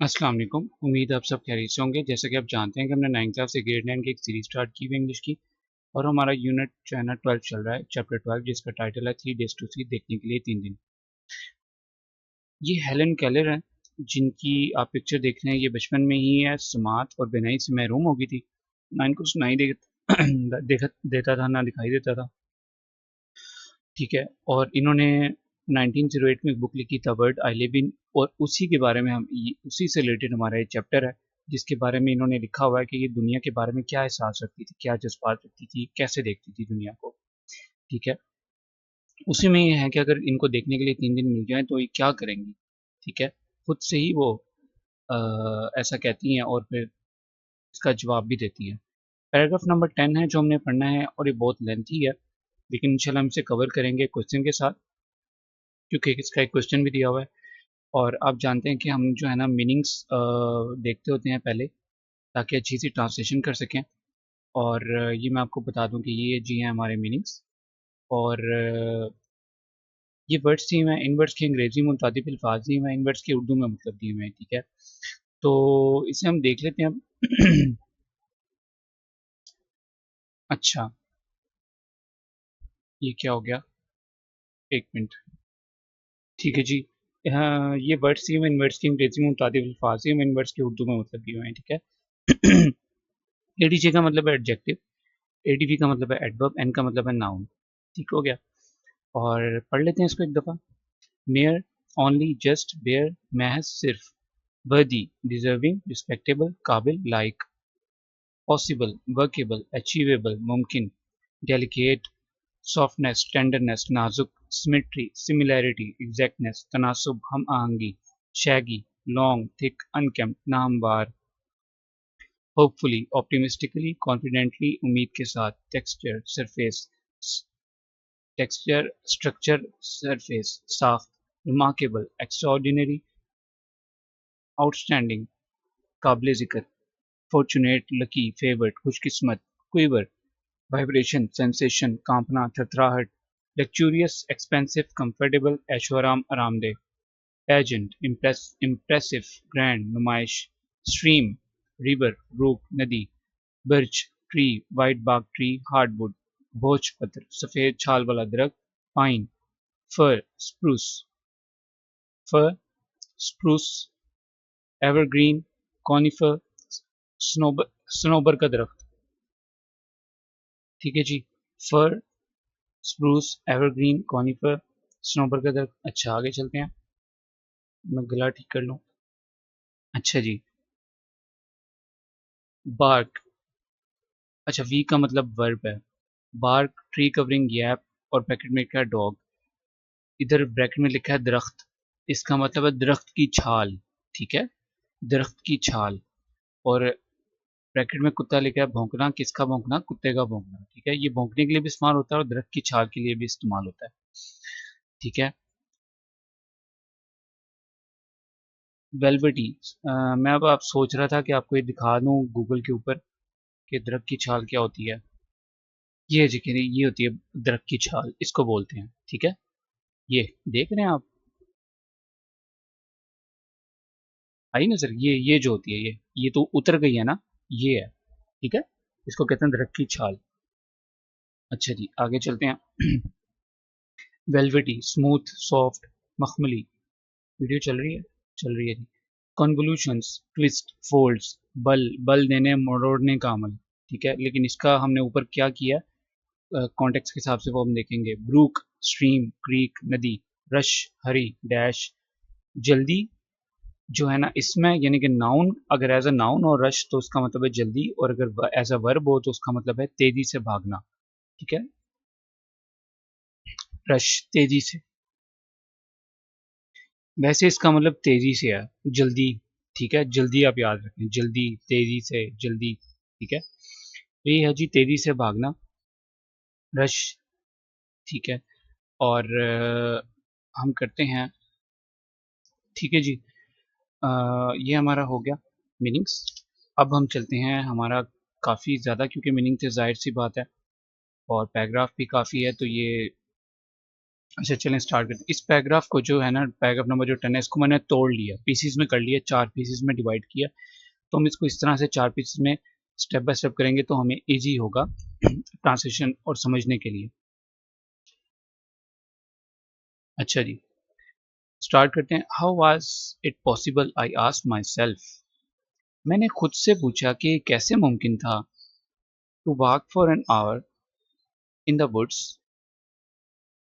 अस्सलाम वालेकुम। उम्मीद आप सब खैरियत से होंगे। जैसा कि आप जानते हैं कि हमने 9th क्लास से ग्रेड 9 की एक सीरीज स्टार्ट की हुई है इंग्लिश की, और हमारा यूनिट जो है ना 12 चल रहा है, चैप्टर 12, जिसका टाइटल है 3 डेज टू सी, देखने के लिए 3 दिन। ये हेलन केलर है, जिनकी आप पिक्चर देख रहे हैं। ये बचपन में ही है समात और बेनाई से महरूम हो गई थी, ना इनको सुनाई देता था, ना दिखाई देता था। ठीक है, और इन्होंने 1908 में एक बुक लिखी था वर्ड आई लिव इन, और उसी के बारे में उसी से रिलेटेड हमारा ये चैप्टर है, जिसके बारे में इन्होंने लिखा हुआ है कि ये दुनिया के बारे में क्या एहसास रखती थी, क्या जज्बात रखती थी, कैसे देखती थी दुनिया को। ठीक है, उसी में ये है कि अगर इनको देखने के लिए 3 दिन मिल जाए तो ये क्या करेंगी। ठीक है, खुद से ही वो ऐसा कहती हैं और फिर इसका जवाब भी देती हैं। पैराग्राफ नंबर 10 है जो हमने पढ़ना है, और ये बहुत लेंथी है, लेकिन इंशाल्लाह हम इसे कवर करेंगे क्वेश्चन के साथ, क्योंकि इसका एक क्वेश्चन भी दिया हुआ है। और आप जानते हैं कि हम जो है ना मीनिंग्स देखते होते हैं पहले, ताकि अच्छी सी ट्रांसलेशन कर सकें। और ये मैं आपको बता दूं कि ये जी हैं हमारे मीनिंग्स। और ये वर्ड्स दिए हुए हैं, इन वर्ड्स के अंग्रेजी में मुताबिक अल्फाज दिए हुए हैं, इन वर्ड्स के उर्दू में मतलब दिए हुए हैं। ठीक है, तो इसे हम देख लेते हैं अब। अच्छा, ये क्या हो गया, एक मिनट। ठीक है जी। हाँ, ये वर्ड्स दिए हुए हैं, इन वर्ड्स के अंग्रेजी में मुताबिक अल्फाज दिए हुए हैं, इन वर्ड्स के उर्दू में मतलब दिए हुए हैं। ठीक है। एडीजे का मतलब है एडजेक्टिव, एडीवी का मतलब है एडवर्ब, एन का मतलब है नाउन। ठीक हो गया, और पढ़ लेते हैं इसको एक दफ़ा। मेयर, ओनली, जस्ट, बेयर, महज, सिर्फ। वर्दी, डिजर्विंग, रिस्पेक्टेबल, काबिल, लाइक। पॉसिबल, वर्केबल, अचीवेबल, मुमकिन। डेलिकेट, सॉफ्टनेस, टेंडरनेस, नाजुक। सिमेट्री, सिमिलैरिटी, एग्जैक्टनेस, तनासुब, हम आहंगी। शैगी, लॉन्ग, थिक, अनकेम्प्ट, नामवार। होपफुली, ऑप्टिमिस्टिकली, कॉन्फिडेंटली, उम्मीद के साथ। Texture, surface, texture, structure, surface, साफ। रिमार्केबल, एक्स्ट्राऑर्डिनरी, आउटस्टैंडिंग, काबिल जिक्र। फॉर्चुनेट, लकी, फेवर्ड, खुशकिस्मत। क्विवर, वाइब्रेशन, सेंसेशन, कांपना, थरथराहट। लग्जूरियस, एक्सपेंसिव, कंफर्टेबल, ऐशोआराम, आरामदेह। पेजेंट, इम्प्रेसिव, ग्रैंड, नुमाइश। स्ट्रीम, रिवर, ब्रूक, नदी। बर्च, ट्री, वाइट बाग ट्री, हार्डवुड। भोजपत्र, सफेद छाल वाला दरख्त। पाइन, फर, स्प्रूस। फर, spruce, evergreen, conifer, Snober, Snober का दरख्त। ठीक है जी, फर, स्प्रूस, एवरग्रीन, कॉनिफर, स्नोबर का दरख्त। अच्छा, आगे चलते हैं, मैं गला ठीक कर लूँ। अच्छा जी, बार्क। अच्छा, वी का मतलब वर्ब है। बार्क, ट्री कवरिंग गैप, और ब्रैकेट में लिखा है डॉग। इधर ब्रैकेट में लिखा है दरख्त, इसका मतलब है दरख्त की छाल। ठीक है, दरख्त की छाल। और ब्रैकेट में कुत्ता लिखा है भौंकना, किसका भौंकना, कुत्ते का भौंकना। ठीक है, ये भौंकने के लिए भी इस्तेमाल होता है और दरख्त की छाल के लिए भी इस्तेमाल होता है। ठीक है, वेलवेटी। मैं अब आप सोच रहा था कि आपको ये दिखा दूं गूगल के ऊपर कि दरख्त की छाल क्या होती है। ये देखिए, ये होती है दरख्त की छाल, इसको बोलते हैं। ठीक है, ये देख रहे हैं आप, आई नजर, ये जो होती है, ये तो उतर गई है ना, ये है। ठीक है, इसको कहते हैं दरख्त की छाल। अच्छा जी, आगे चलते हैं। वेलवेटी, स्मूथ, सॉफ्ट, मखमली। वीडियो चल रही है, चल रही है जी। कॉन्वोल्यूशंस, ट्विस्ट, फोल्ड्स। बल, बल देने, मरोड़ने का अमल। ठीक है, लेकिन इसका हमने ऊपर क्या किया, कॉन्टेक्स्ट के हिसाब से वो हम देखेंगे। ब्रूक, स्ट्रीम, क्रीक, नदी। रश, हरी, डैश। जल्दी जो है ना इसमें, यानी कि नाउन अगर एज अ नाउन और रश तो उसका मतलब है जल्दी, और अगर एज अ वर्ब हो तो उसका मतलब है तेजी से भागना। ठीक है, रश, तेजी से। वैसे इसका मतलब तेजी से है, जल्दी। ठीक है, जल्दी आप याद रखें, जल्दी, तेजी से, जल्दी। ठीक है, ये है जी तेजी से भागना, रश। ठीक है, और हम करते हैं। ठीक है जी, ये हमारा हो गया मीनिंग्स। अब हम चलते हैं, हमारा काफ़ी ज़्यादा क्योंकि मीनिंग से जाहिर सी बात है, और पैराग्राफ भी काफ़ी है, तो ये अच्छा चलें स्टार्ट करते हैं। इस पैराग्राफ को जो है ना, पैराग्राफ नंबर जो 10 है, इसको मैंने तोड़ लिया, पीसीज में कर लिया, 4 पीसीज में डिवाइड किया। तो हम इसको इस तरह से 4 पीसीज में स्टेप बाय स्टेप करेंगे तो हमें ईजी होगा ट्रांसलेशन और समझने के लिए। अच्छा जी, स्टार्ट करते हैं। How was it possible, I asked myself. मैंने खुद से पूछा कि कैसे मुमकिन था, to walk for an hour in the woods,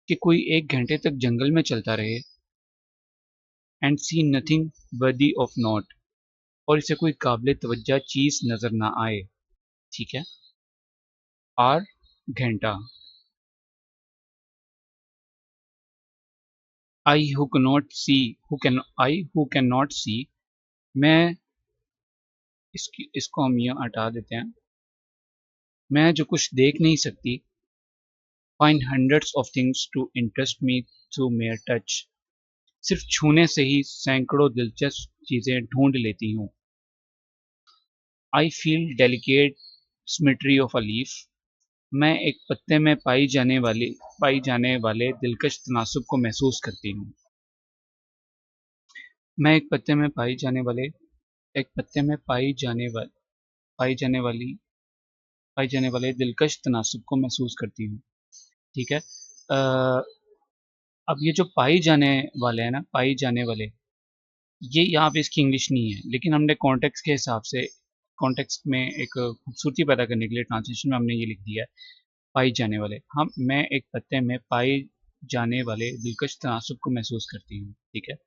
कि कोई 1 घंटे तक जंगल में चलता रहे, and see nothing worthy of note, और इसे कोई काबिल तवज्जा चीज नजर ना आए। ठीक है, आर घंटा, I who can not see, who can not see, मैं इसको हम यहाँ हटा देते हैं। मैं जो कुछ देख नहीं सकती, find hundreds of things to interest me through mere touch, सिर्फ छूने से ही सैकड़ों दिलचस्प चीजें ढूंढ लेती हूँ। I feel delicate symmetry of a leaf, मैं एक पत्ते में पाई जाने वाले दिलकश तनासुब को महसूस करती हूँ। मैं एक पत्ते में एक पत्ते में पाई जाने वाली पाई जाने वाले दिलकश तनासुब को महसूस करती हूँ। ठीक है। अब ये जो पाई जाने वाले हैं ना, पाई जाने वाले, ये यहाँ पे इसकी इंग्लिश नहीं है, लेकिन हमने कॉन्टेक्स्ट के हिसाब से, कॉन्टेक्स्ट में एक खूबसूरती पैदा करने के लिए ट्रांसलेशन में हमने ये लिख दिया है, पाई जाने वाले। हम मैं एक पत्ते में पाई जाने वाले दिलकश तनासुब को महसूस करती हूँ। ठीक है।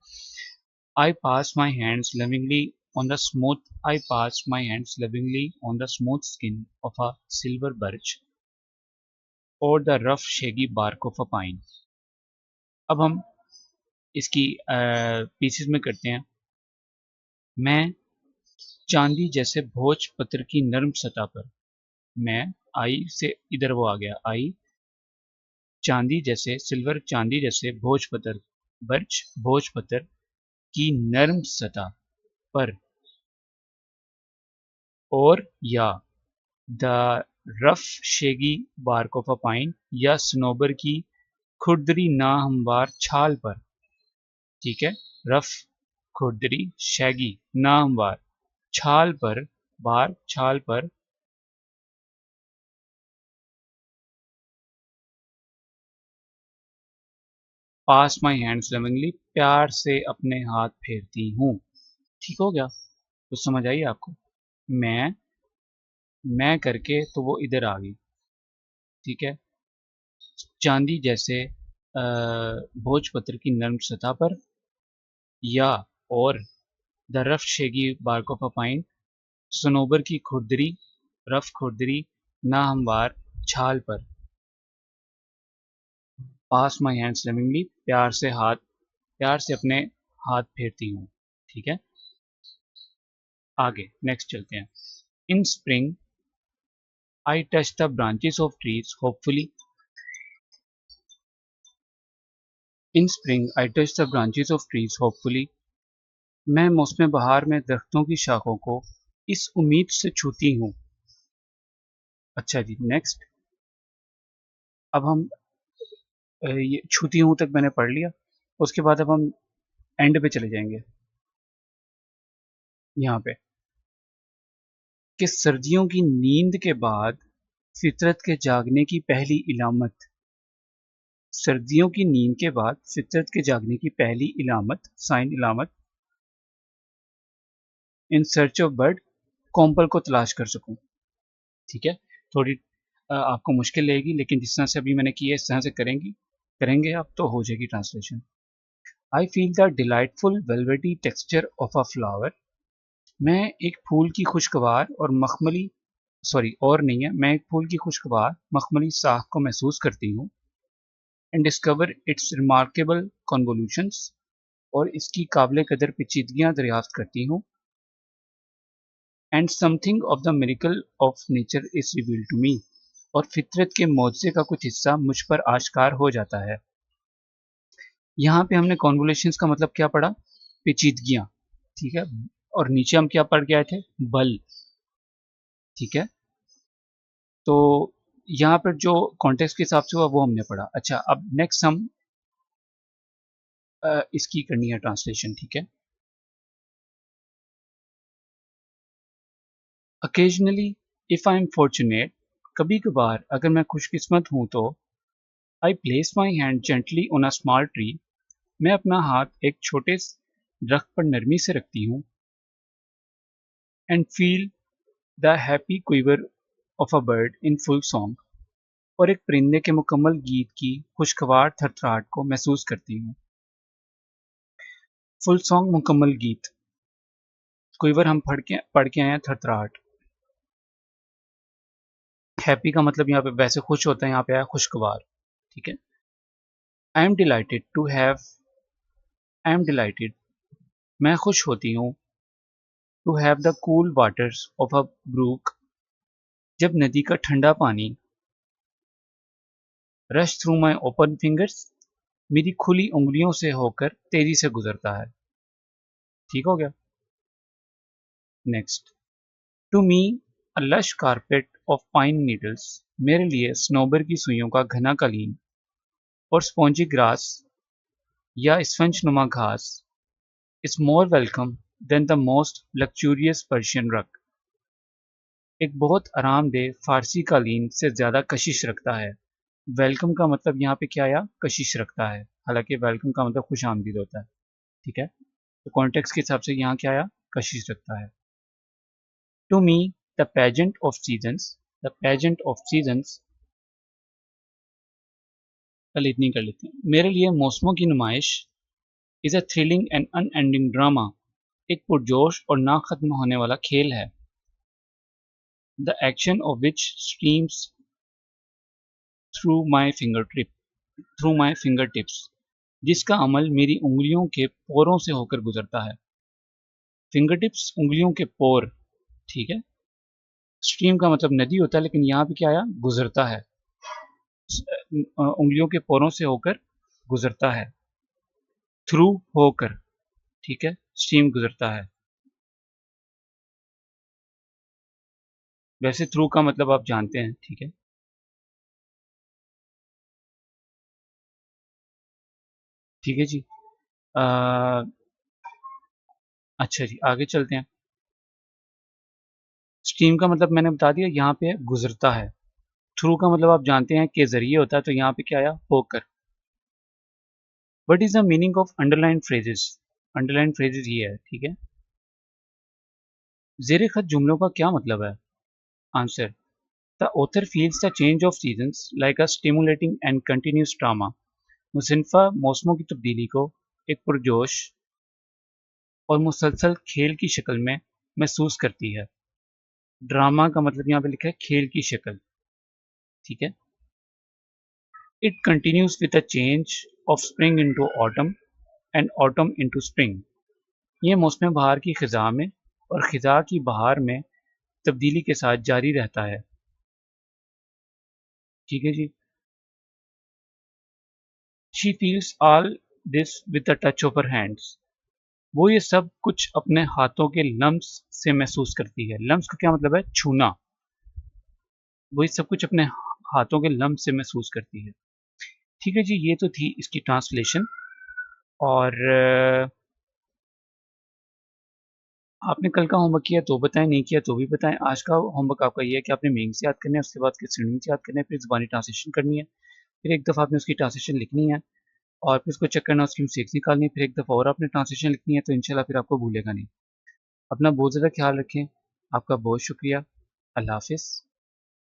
I pass my hands lovingly on the smooth I pass my hands lovingly on the smooth skin of a silver birch or the rough shaggy bark of a pine. अब हम इसकी पीसेस में करते हैं। मैं चांदी जैसे भोज पत्र की नर्म सतह पर, मैं आई से इधर वो आ गया, आई चांदी जैसे, सिल्वर चांदी जैसे भोजपत्र, बर्च भोजपत्र की नर्म सतह पर, और या the rough shaggy bark of a pine, या सनोबर की खुरदरी ना हमवार छाल पर। ठीक है, रफ खुरदरी, शैगी ना हमवार, छाल पर, बार छाल पर, पास माई हैंड्स लविंगली, प्यार से अपने हाथ फेरती हूँ। ठीक हो गया, तो समझ आई आपको। मैं मैं करके तो वो इधर आ गई। ठीक है, चांदी जैसे भोजपत्र की नर्म सतह पर, या और the rough shaggy bark of a pine, सनोबर की खुरदरी, रफ खुरदरी ना हमवार छाल पर, पास माई हैंड्स लविंगली, प्यार से अपने हाथ फेरती हूँ। ठीक है, आगे नेक्स्ट चलते हैं। इन spring I touch the branches of trees hopefully, in spring I touch the branches of trees hopefully, मैं मौसम बहार में दरख्तों की शाखों को इस उम्मीद से छूती हूँ। अच्छा जी, नेक्स्ट। अब हम ये छूती हूँ तक मैंने पढ़ लिया। उसके बाद अब हम एंड पे चले जाएंगे, यहाँ पे, कि सर्दियों की नींद के बाद फितरत के जागने की पहली इलामत, सर्दियों की नींद के बाद फितरत के जागने की पहली इलामत, साइन इलामत, इन सर्च ऑफ बर्ड, कॉम्पल को तलाश कर सकूं। ठीक है, थोड़ी आपको मुश्किल लगेगी, लेकिन जिस तरह से अभी मैंने की है इस तरह से करेंगे आप तो हो जाएगी translation. I feel the delightful velvety texture of a flower, मैं एक फूल की खुशगवार और मखमली, सॉरी और नहीं है, मैं एक फूल की खुशगवार मखमली साख को महसूस करती हूँ। And discover its remarkable convolutions, और इसकी काबिल कदर पेचीदगियाँ दरियाफ्त करती हूँ। And something of the miracle of nature is revealed to me, और फितरत के मौजज़े का कुछ हिस्सा मुझ पर आश्कार हो जाता है। यहाँ पे हमने कॉन्वोल्यूशंस का मतलब क्या पढ़ा, पेचीदगियाँ। ठीक है, और नीचे हम क्या पढ़ के आए थे, बल। ठीक है, तो यहाँ पर जो कॉन्टेक्स्ट के हिसाब से हुआ वो हमने पढ़ा। अच्छा, अब नेक्स्ट हम इसकी करनी है ट्रांसलेशन, ठीक है। Occasionally, if I am fortunate, कभी कभार अगर मैं खुशकिस्मत हूँ तो I place my hand gently on a small tree, मैं अपना हाथ एक छोटे दरख्त पर नरमी से रखती हूँ and feel the happy quiver of a bird in full song, और एक परिंदे के मुकम्मल गीत की खुशगवार थरथराहट को महसूस करती हूँ। फुल सॉन्ग मुकम्मल गीत, क्विवर हम पढ़ के आए हैं थरथराहट। हैप्पी का मतलब यहाँ पे वैसे खुश होता है, यहाँ पे आया खुशगवार, ठीक है। I am delighted to have, I am delighted मैं खुश होती हूँ, to have the cool waters of a brook जब नदी का ठंडा पानी, rush through my open fingers मेरी खुली उंगलियों से होकर तेजी से गुजरता है। ठीक हो गया। Next, to me a lush carpet of pine needles, मेरे लिए स्नोबर की सुइयों का घना कालीन और स्पॉन्जी ग्रास या स्पंज नुमा घास is more welcome than the most luxurious Persian rug, एक बहुत आरामदेह फारसी कालीन से ज्यादा कशिश रखता है। वेलकम का मतलब यहाँ पे क्या आया, कशिश रखता है, हालांकि वेलकम का मतलब खुश आमदीद होता है, ठीक है। तो कॉन्टेक्स्ट के हिसाब से यहाँ क्या आया, कशिश रखता है। To me the pageant of seasons, the pageant of seasons, कल इतनी कर लेते हैं। मेरे लिए मौसमों की नुमाइश is a thrilling and unending drama, एक पुरजोश और ना खत्म होने वाला खेल है। The action of which streams through my through my finger tips, जिसका अमल मेरी उंगलियों के पोरों से होकर गुजरता है। फिंगर टिप्स उंगलियों के पोर, ठीक है। स्ट्रीम का मतलब नदी होता है, लेकिन यहाँ पे क्या आया, गुजरता है, उंगलियों के पोरों से होकर गुजरता है, थ्रू होकर, ठीक है, स्ट्रीम गुजरता है। वैसे थ्रू का मतलब आप जानते हैं, ठीक है। ठीक है जी। आ, अच्छा जी, आगे चलते हैं। स्ट्रीम का मतलब मैंने बता दिया, यहाँ पे गुजरता है। थ्रू का मतलब आप जानते हैं कि जरिए होता है, तो यहाँ पे क्या आया, होकर। What is the meaning of underline phrases, underline phrases ये है, ठीक है। जेर खत जुमलों का क्या मतलब है। Answer, the author feels the change of seasons like a stimulating and continuous drama, मुसन्फा मौसमों की तब्दीली को एक पुरजोश और मुसलसल खेल की शक्ल में महसूस करती है। ड्रामा का मतलब यहाँ पे लिखा है खेल की शक्ल, ठीक है। It continues with a change of spring into autumn and autumn into spring, ये मौसम बहार की खिजा में और खिजा की बहार में तब्दीली के साथ जारी रहता है। ठीक है जी। She feels all this with the touch of her hands, वो ये सब कुछ अपने हाथों के लम्स से महसूस करती है। लम्स का क्या मतलब है, छूना। वो ये सब कुछ अपने हाथों के लम्स से महसूस करती है। ठीक है जी, ये तो थी इसकी ट्रांसलेशन। और आपने कल का होमवर्क किया तो बताएं, नहीं किया तो भी बताएं। आज का होमवर्क आपका ये है कि आपने मीनिंग से याद करना है, उसके बाद किस रीडिंग से याद करना है, फिर ज़बानी ट्रांसलेशन करनी है, फिर एक दफ़ा आपने उसकी ट्रांसलेशन लिखनी है और फिर उसको चेक करना, उसकी मिस्टेक्स निकालनी है, फिर एक दफ़ा और आपने ट्रांसलेशन लिखनी है, तो इंशाल्लाह फिर आपको भूलेगा नहीं। अपना बहुत ज़्यादा ख्याल रखें। आपका बहुत शुक्रिया। अल्लाह हाफिज़।